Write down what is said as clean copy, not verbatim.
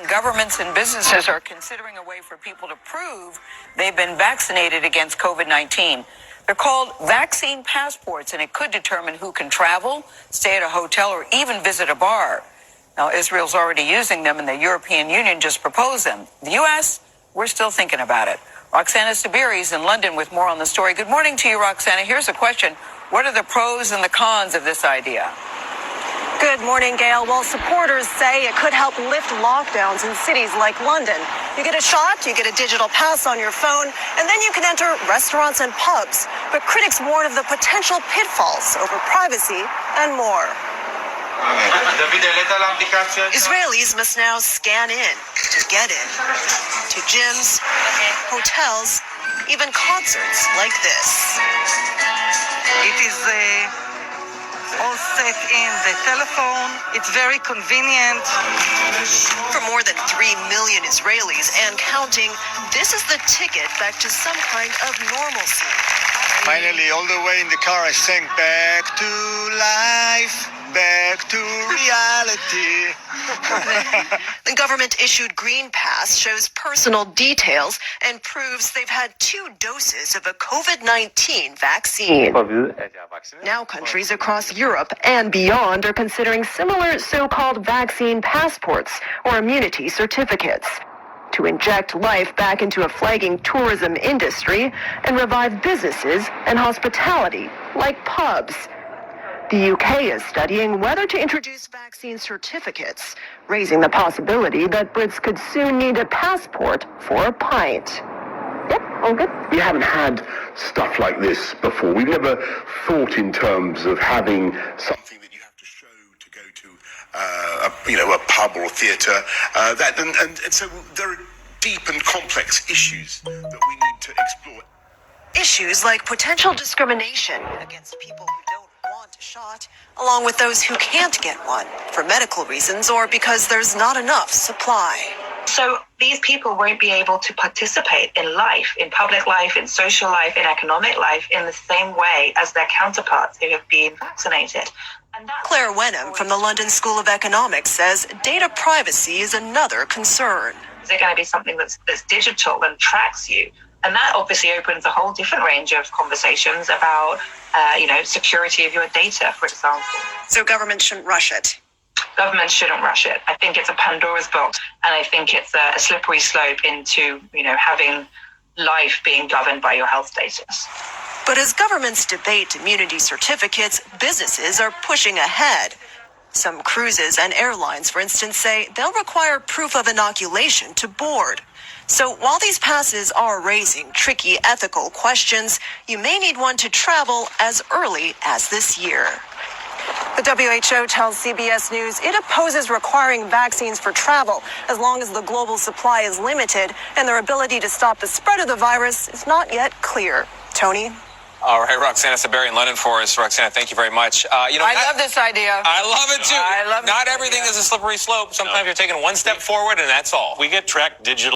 Governments and businesses are considering a way for people to prove they've been vaccinated against COVID-19. They're called vaccine passports, and it could determine who can travel, stay at a hotel, or even visit a bar. Now, Israel's already using them, and the European Union just proposed them. The U.S., we're still thinking about it. Roxana Sabiri's in London with more on the story. Good morning to you, Roxana. Here's a question. What are the pros and the cons of this idea? Good morning, Gail. Well, supporters say it could help lift lockdowns in cities like London. You get a shot, you get a digital pass on your phone, and then you can enter restaurants and pubs. But critics warn of the potential pitfalls over privacy and more. Israelis must now scan in to get in. To gyms, hotels, even concerts like this. It is all set in the telephone. It's very convenient. For more than 3 million Israelis and counting, this is the ticket back to some kind of normalcy. Finally, all the way in the car, I sang back to life, back to reality. The government-issued Green Pass shows personal details and proves they've had 2 doses of a COVID-19 vaccine. Now countries across Europe and beyond are considering similar so-called vaccine passports or immunity certificates to inject life back into a flagging tourism industry and revive businesses and hospitality like pubs. The UK is studying whether to introduce vaccine certificates, raising the possibility that Brits could soon need a passport for a pint. Yep, all good. We haven't had stuff like this before. We've never thought in terms of having something that you have to show to go to a pub or a theatre. And so there are deep and complex issues that we need to explore. Issues like potential discrimination against people who don't want a shot, along with those who can't get one for medical reasons or because there's not enough supply. So these people won't be able to participate in life, in public life, in social life, in economic life, in the same way as their counterparts who have been vaccinated. Claire Wenham from the London School of Economics says data privacy is another concern. Is it going to be something that's digital and tracks you? And that obviously opens a whole different range of conversations about, security of your data, for example. So government shouldn't rush it. Government shouldn't rush it. I think it's a Pandora's box, and I think it's a slippery slope into, having life being governed by your health status. But as governments debate immunity certificates, businesses are pushing ahead. Some cruises and airlines, for instance, say they'll require proof of inoculation to board. So while these passes are raising tricky ethical questions, you may need one to travel as early as this year. The WHO tells CBS News it opposes requiring vaccines for travel as long as the global supply is limited and their ability to stop the spread of the virus is not yet clear. Tony? All right, Roxana Saberi in London for us. Roxana, thank you very much. I love this idea. I love it too. I love Not everything is a slippery slope. Sometimes you're taking one step forward and that's all. We get tracked digitally.